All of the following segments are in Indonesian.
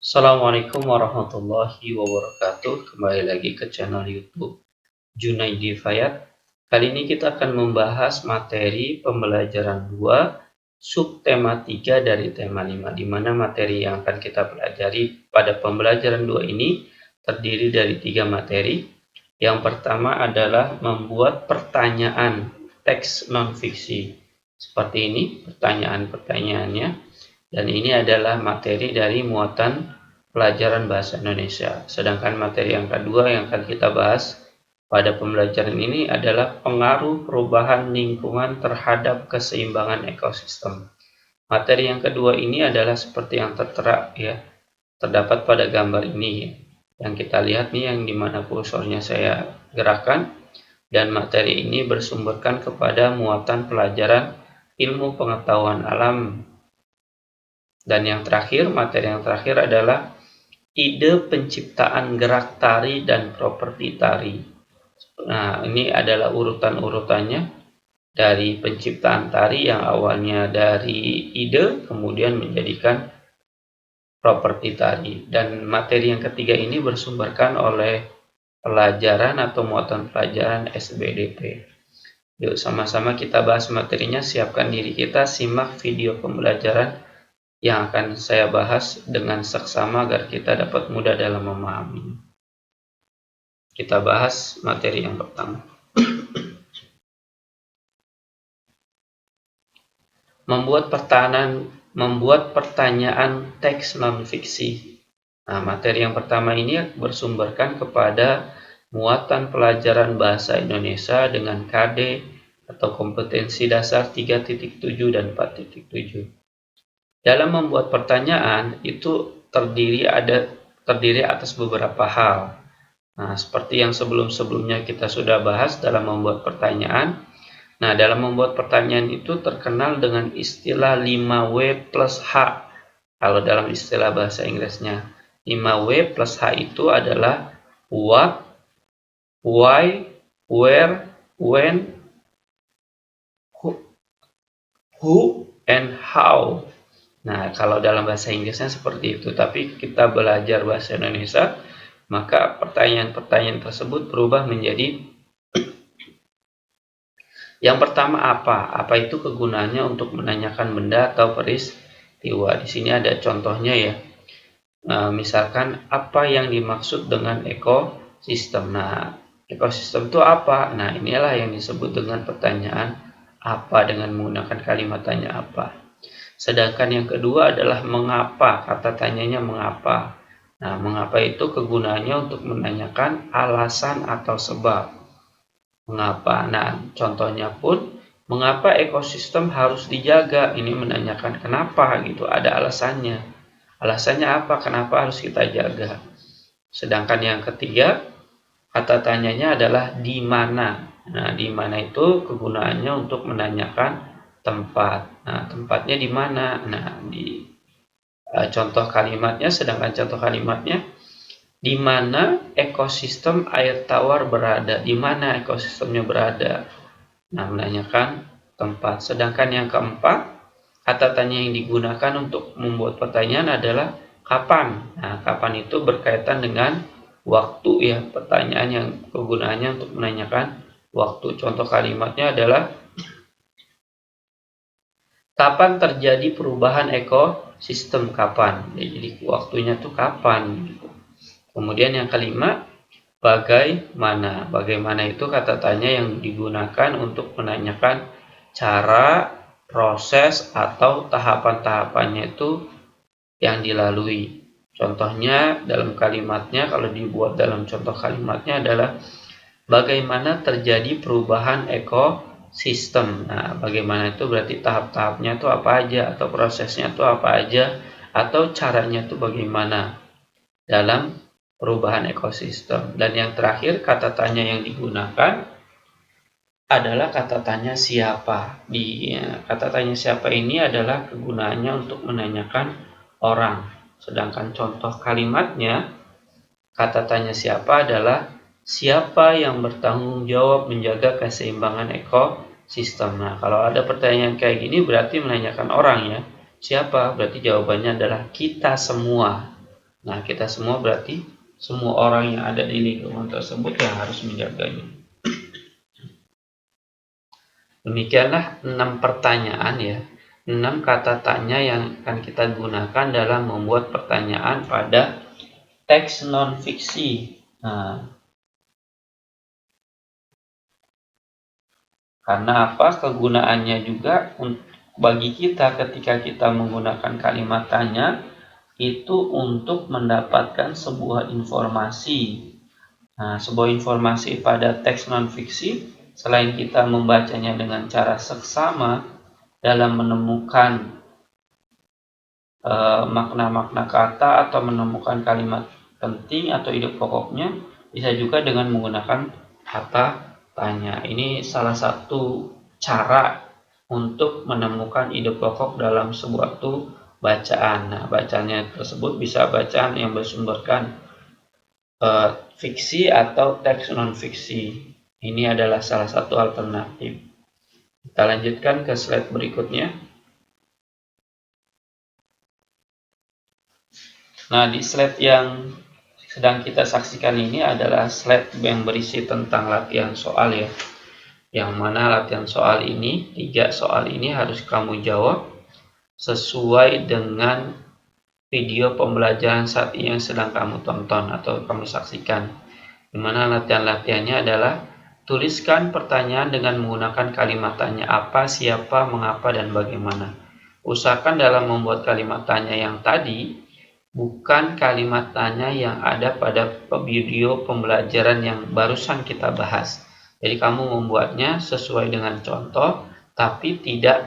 Assalamualaikum warahmatullahi wabarakatuh. Kembali lagi ke channel YouTube Junaidi Fayat. Kali ini kita akan membahas materi pembelajaran 2 subtema 3 dari tema 5, di mana materi yang akan kita pelajari pada pembelajaran 2 ini terdiri dari 3 materi. Yang pertama adalah membuat pertanyaan teks non-fiksi. Seperti ini pertanyaan-pertanyaannya. Dan ini adalah materi dari muatan pelajaran bahasa Indonesia. Sedangkan materi yang kedua yang akan kita bahas pada pembelajaran ini adalah pengaruh perubahan lingkungan terhadap keseimbangan ekosistem. Materi yang kedua ini adalah seperti yang tertera ya, terdapat pada gambar ini. Yang kita lihat nih yang dimana kursornya saya gerakkan, dan materi ini bersumberkan kepada muatan pelajaran ilmu pengetahuan alam. Dan yang terakhir, materi yang terakhir adalah ide penciptaan gerak tari dan properti tari. Nah, ini adalah urutan-urutannya dari penciptaan tari yang awalnya dari ide, kemudian menjadikan properti tari. Dan materi yang ketiga ini bersumberkan oleh pelajaran atau muatan pelajaran SBDP. Yuk sama-sama kita bahas materinya, siapkan diri kita, simak video pembelajaran yang akan saya bahas dengan seksama agar kita dapat mudah dalam memahami. Kita bahas materi yang pertama. Membuat pertanyaan teks non-fiksi. Nah, materi yang pertama ini bersumberkan kepada muatan pelajaran bahasa Indonesia dengan KD atau kompetensi dasar 3.7 dan 4.7. Dalam membuat pertanyaan itu terdiri atas beberapa hal. Nah, seperti yang sebelum-sebelumnya kita sudah bahas dalam membuat pertanyaan. Nah, dalam membuat pertanyaan itu terkenal dengan istilah 5W plus H. Kalau dalam istilah bahasa Inggrisnya, 5W plus H itu adalah what, why, where, when, who, and how. Nah, kalau dalam bahasa Inggrisnya seperti itu, tapi kita belajar bahasa Indonesia, maka pertanyaan-pertanyaan tersebut berubah menjadi yang pertama apa? Apa itu kegunaannya untuk menanyakan benda atau peristiwa? Di sini ada contohnya ya. Nah, misalkan apa yang dimaksud dengan ekosistem? Nah, ekosistem itu apa? Nah, inilah yang disebut dengan pertanyaan apa dengan menggunakan kalimat tanya apa. Sedangkan yang kedua adalah mengapa, kata tanyanya mengapa. Nah, mengapa itu kegunaannya untuk menanyakan alasan atau sebab. Mengapa? Nah, contohnya pun, mengapa ekosistem harus dijaga? Ini menanyakan kenapa gitu, ada alasannya. Alasannya apa? Kenapa harus kita jaga? Sedangkan yang ketiga, kata tanyanya adalah di mana. Nah, di mana itu kegunaannya untuk menanyakan tempat. Nah, tempatnya di mana? Nah, di contoh kalimatnya, sedangkan contoh kalimatnya di mana ekosistem air tawar berada? Di mana ekosistemnya berada? Nah, menanyakan tempat. Sedangkan yang keempat, kata tanya yang digunakan untuk membuat pertanyaan adalah kapan. Nah, kapan itu berkaitan dengan waktu ya. Pertanyaan yang kegunaannya untuk menanyakan waktu. Contoh kalimatnya adalah kapan terjadi perubahan ekosistem? Kapan? Ya, jadi waktunya tuh kapan? Kemudian yang kelima, bagaimana? Bagaimana itu kata tanya yang digunakan untuk menanyakan cara, proses, atau tahapan-tahapannya itu yang dilalui. Contohnya dalam kalimatnya, kalau dibuat dalam contoh kalimatnya adalah bagaimana terjadi perubahan ekosistem. Nah, bagaimana itu berarti tahap-tahapnya itu apa aja, atau prosesnya itu apa aja, atau caranya itu bagaimana dalam perubahan ekosistem. Dan yang terakhir, kata tanya yang digunakan adalah kata tanya siapa. Kata tanya siapa ini adalah kegunaannya untuk menanyakan orang. Sedangkan contoh kalimatnya, kata tanya siapa adalah siapa yang bertanggung jawab menjaga keseimbangan ekosistem. Nah, kalau ada pertanyaan kayak gini berarti menanyakan orang ya. Siapa? Berarti jawabannya adalah kita semua. Nah, kita semua berarti semua orang yang ada di lingkungan tersebut yang harus menjaganya. Demikianlah 6 pertanyaan ya. 6 kata tanya yang akan kita gunakan dalam membuat pertanyaan pada teks non-fiksi. Nah, karena apa? Kegunaannya juga bagi kita ketika kita menggunakan kalimat tanya itu untuk mendapatkan sebuah informasi. Nah, sebuah informasi pada teks non-fiksi selain kita membacanya dengan cara seksama dalam menemukan makna-makna kata atau menemukan kalimat penting atau ide pokoknya, bisa juga dengan menggunakan kata tanya. Ini salah satu cara untuk menemukan ide pokok dalam sebuah bacaan. Nah, bacaannya tersebut bisa bacaan yang bersumberkan fiksi atau teks non-fiksi. Ini adalah salah satu alternatif. Kita lanjutkan ke slide berikutnya. Nah, di slide yang sedang kita saksikan ini adalah slide yang berisi tentang latihan soal ya. Yang mana latihan soal ini, 3 soal ini harus kamu jawab sesuai dengan video pembelajaran saat ini yang sedang kamu tonton atau kamu saksikan. Di mana latihan-latihannya adalah tuliskan pertanyaan dengan menggunakan kalimat tanya apa, siapa, mengapa, dan bagaimana. Usahakan dalam membuat kalimat tanya yang tadi bukan kalimat tanya yang ada pada video pembelajaran yang barusan kita bahas. Jadi kamu membuatnya sesuai dengan contoh, tapi tidak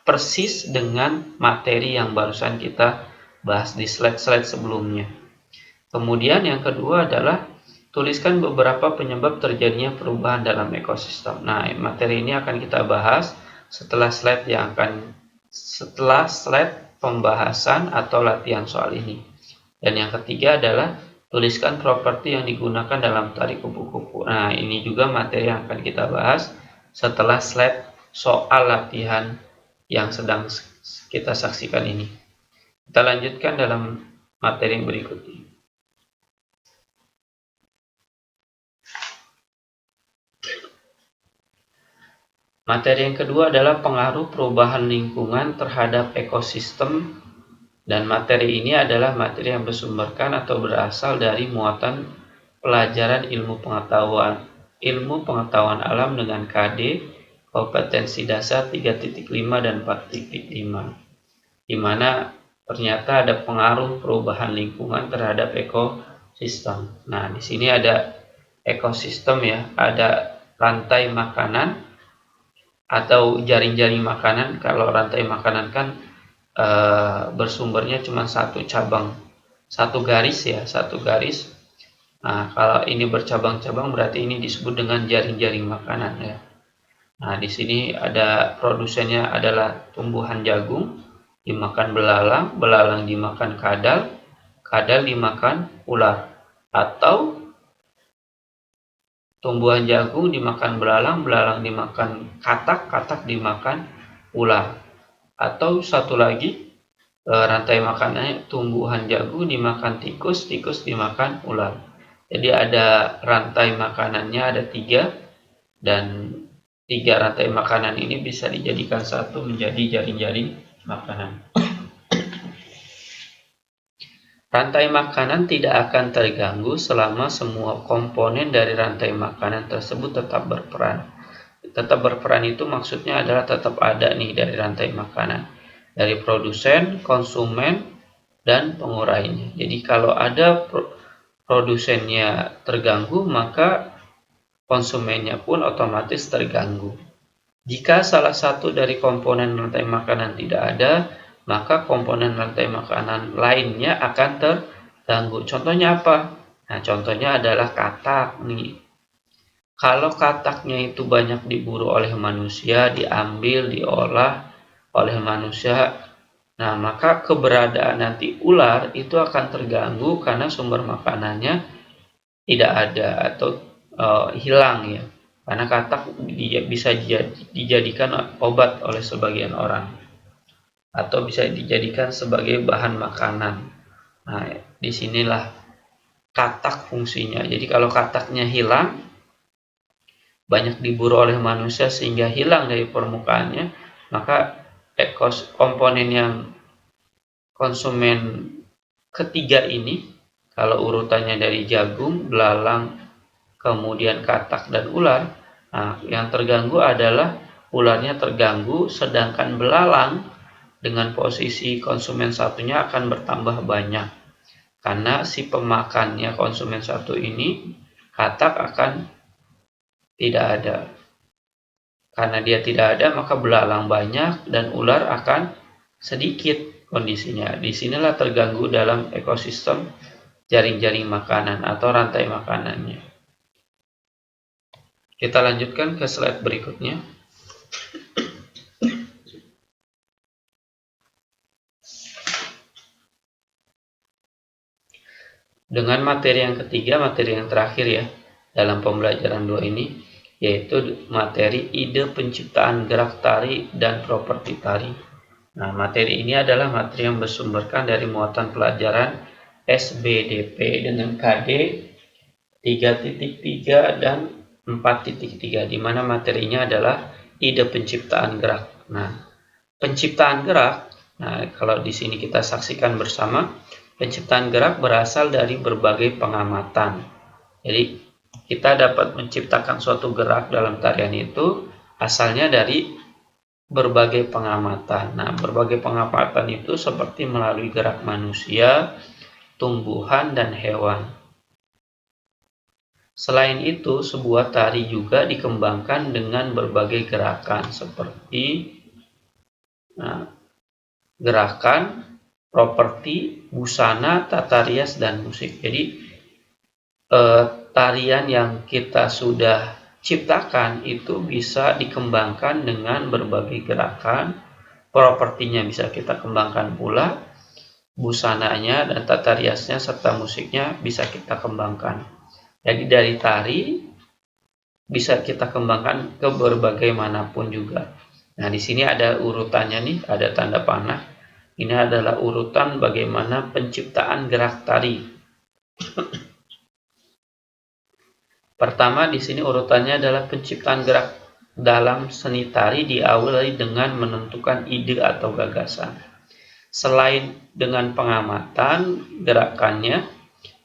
persis dengan materi yang barusan kita bahas di slide-slide sebelumnya. Kemudian yang kedua adalah tuliskan beberapa penyebab terjadinya perubahan dalam ekosistem. Nah, materi ini akan kita bahas setelah slide pembahasan atau latihan soal ini. Dan yang ketiga adalah tuliskan properti yang digunakan dalam tari kupu-kupu. Nah, ini juga materi yang akan kita bahas setelah slide soal latihan yang sedang kita saksikan ini. Kita lanjutkan dalam materi yang berikutnya. Materi yang kedua adalah pengaruh perubahan lingkungan terhadap ekosistem, dan materi ini adalah materi yang bersumberkan atau berasal dari muatan pelajaran ilmu pengetahuan alam dengan KD kompetensi dasar 3.5 dan 4.5, di mana ternyata ada pengaruh perubahan lingkungan terhadap ekosistem. Nah, di sini ada ekosistem ya, ada rantai makanan atau jaring-jaring makanan. Kalau rantai makanan kan bersumbernya cuma satu cabang, satu garis ya, satu garis. Nah, kalau ini bercabang-cabang berarti ini disebut dengan jaring-jaring makanan ya. Nah, di sini ada produsennya adalah tumbuhan jagung dimakan belalang, belalang dimakan kadal, kadal dimakan ular, atau tumbuhan jagung dimakan belalang, belalang dimakan katak, katak dimakan ular. Atau satu lagi, rantai makanannya tumbuhan jagung dimakan tikus, tikus dimakan ular. Jadi ada rantai makanannya ada 3, dan 3 rantai makanan ini bisa dijadikan satu menjadi jaring-jaring makanan. Rantai makanan tidak akan terganggu selama semua komponen dari rantai makanan tersebut tetap berperan. Tetap berperan itu maksudnya adalah tetap ada nih dari rantai makanan. Dari produsen, konsumen, dan pengurainya. Jadi kalau ada produsennya terganggu, maka konsumennya pun otomatis terganggu. Jika salah satu dari komponen rantai makanan tidak ada, maka komponen rantai makanan lainnya akan terganggu. Contohnya apa? Nah, contohnya adalah katak nih. Kalau kataknya itu banyak diburu oleh manusia, diambil, diolah oleh manusia, nah maka keberadaan nanti ular itu akan terganggu karena sumber makanannya tidak ada atau hilang ya. Karena katak bisa dijadikan obat oleh sebagian orang, atau bisa dijadikan sebagai bahan makanan. Nah, disinilah katak fungsinya. Jadi kalau kataknya hilang, banyak diburu oleh manusia sehingga hilang dari permukaannya, maka komponen yang konsumen ketiga ini, kalau urutannya dari jagung, belalang, kemudian katak dan ular, nah yang terganggu adalah ularnya terganggu, sedangkan belalang dengan posisi konsumen satunya akan bertambah banyak. Karena si pemakannya konsumen satu ini, katak akan tidak ada. Karena dia tidak ada, maka belalang banyak dan ular akan sedikit kondisinya. Disinilah terganggu dalam ekosistem jaring-jaring makanan atau rantai makanannya. Kita lanjutkan ke slide berikutnya. Dengan materi yang ketiga, materi yang terakhir ya, dalam pembelajaran 2 ini, yaitu materi ide penciptaan gerak tari dan properti tari. Nah, materi ini adalah materi yang bersumberkan dari muatan pelajaran SBDP dengan KD 3.3 dan 4.3, di mana materinya adalah ide penciptaan gerak. Nah, penciptaan gerak, nah kalau di sini kita saksikan bersama, penciptaan gerak berasal dari berbagai pengamatan. Jadi kita dapat menciptakan suatu gerak dalam tarian itu asalnya dari berbagai pengamatan. Nah, berbagai pengamatan itu seperti melalui gerak manusia, tumbuhan, dan hewan. Selain itu, sebuah tari juga dikembangkan dengan berbagai gerakan seperti gerakan, properti, busana, tata rias, dan musik. Jadi tarian yang kita sudah ciptakan itu bisa dikembangkan dengan berbagai gerakan, propertinya bisa kita kembangkan pula, busananya dan tata riasnya serta musiknya bisa kita kembangkan. Jadi dari tari bisa kita kembangkan ke berbagai manapun juga. Nah, di sini ada urutannya nih, ada tanda panah. Ini adalah urutan bagaimana penciptaan gerak tari. Pertama, di sini urutannya adalah penciptaan gerak dalam seni tari diawali dengan menentukan ide atau gagasan. Selain dengan pengamatan gerakannya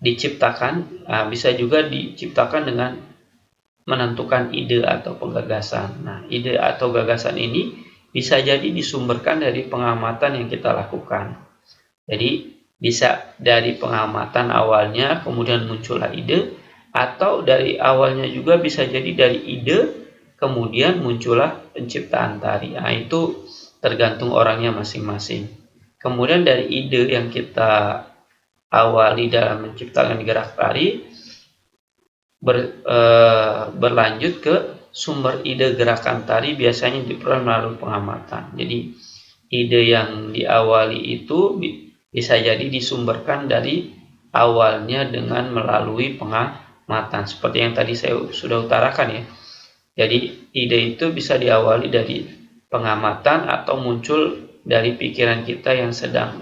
diciptakan, bisa juga diciptakan dengan menentukan ide atau gagasan. Nah, ide atau gagasan ini bisa jadi disumberkan dari pengamatan yang kita lakukan. Jadi bisa dari pengamatan awalnya kemudian muncullah ide, atau dari awalnya juga bisa jadi dari ide kemudian muncullah penciptaan tari. Nah, itu tergantung orangnya masing-masing. Kemudian dari ide yang kita awali dalam menciptakan gerak tari berlanjut ke sumber ide gerakan tari, biasanya diperoleh melalui pengamatan. Jadi ide yang diawali itu bisa jadi disumberkan dari awalnya dengan melalui pengamatan, seperti yang tadi saya sudah utarakan ya. Jadi ide itu bisa diawali dari pengamatan atau muncul dari pikiran kita yang sedang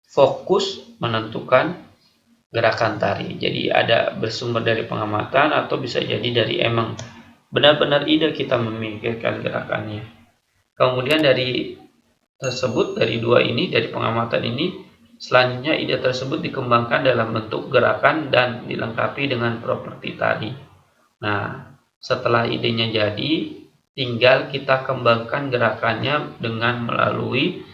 fokus menentukan gerakan tari. Jadi ada bersumber dari pengamatan atau bisa jadi dari emang benar-benar ide kita memikirkan gerakannya. Kemudian dari tersebut, dari dua ini, dari pengamatan ini, selanjutnya ide tersebut dikembangkan dalam bentuk gerakan dan dilengkapi dengan properti tadi. Nah, setelah idenya jadi, tinggal kita kembangkan gerakannya dengan melalui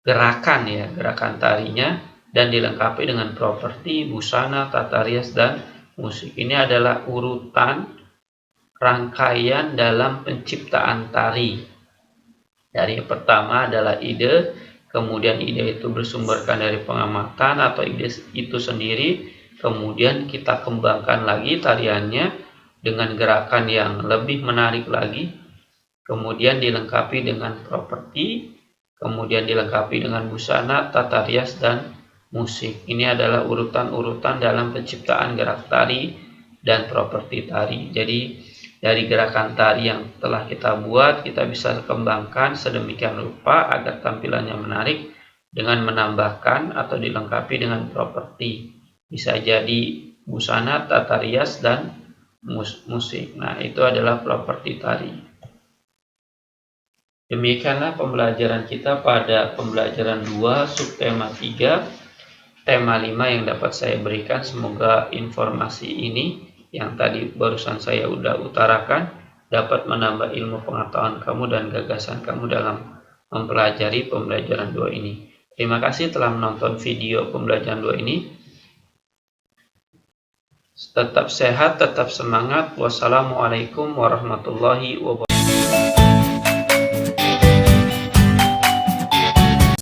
gerakan ya, gerakan tarinya, dan dilengkapi dengan properti, busana, tata rias, dan musik. Ini adalah urutan rangkaian dalam penciptaan tari. Dari yang pertama adalah ide, kemudian ide itu bersumberkan dari pengamatan atau ide itu sendiri, kemudian kita kembangkan lagi tariannya dengan gerakan yang lebih menarik lagi, kemudian dilengkapi dengan properti, kemudian dilengkapi dengan busana, tata rias, dan musik. Ini adalah urutan-urutan dalam penciptaan gerak tari dan properti tari. Jadi dari gerakan tari yang telah kita buat, kita bisa kembangkan sedemikian rupa agar tampilannya menarik, dengan menambahkan atau dilengkapi dengan properti. Bisa jadi busana, tata rias, dan musik. Nah, itu adalah properti tari. Demikianlah pembelajaran kita pada pembelajaran 2 subtema 3 tema 5 yang dapat saya berikan. Semoga informasi ini yang tadi barusan saya udah utarakan dapat menambah ilmu pengetahuan kamu dan gagasan kamu dalam mempelajari pembelajaran 2 ini. Terima kasih telah menonton video pembelajaran 2 ini. Tetap sehat, tetap semangat. Wassalamualaikum warahmatullahi wabarakatuh.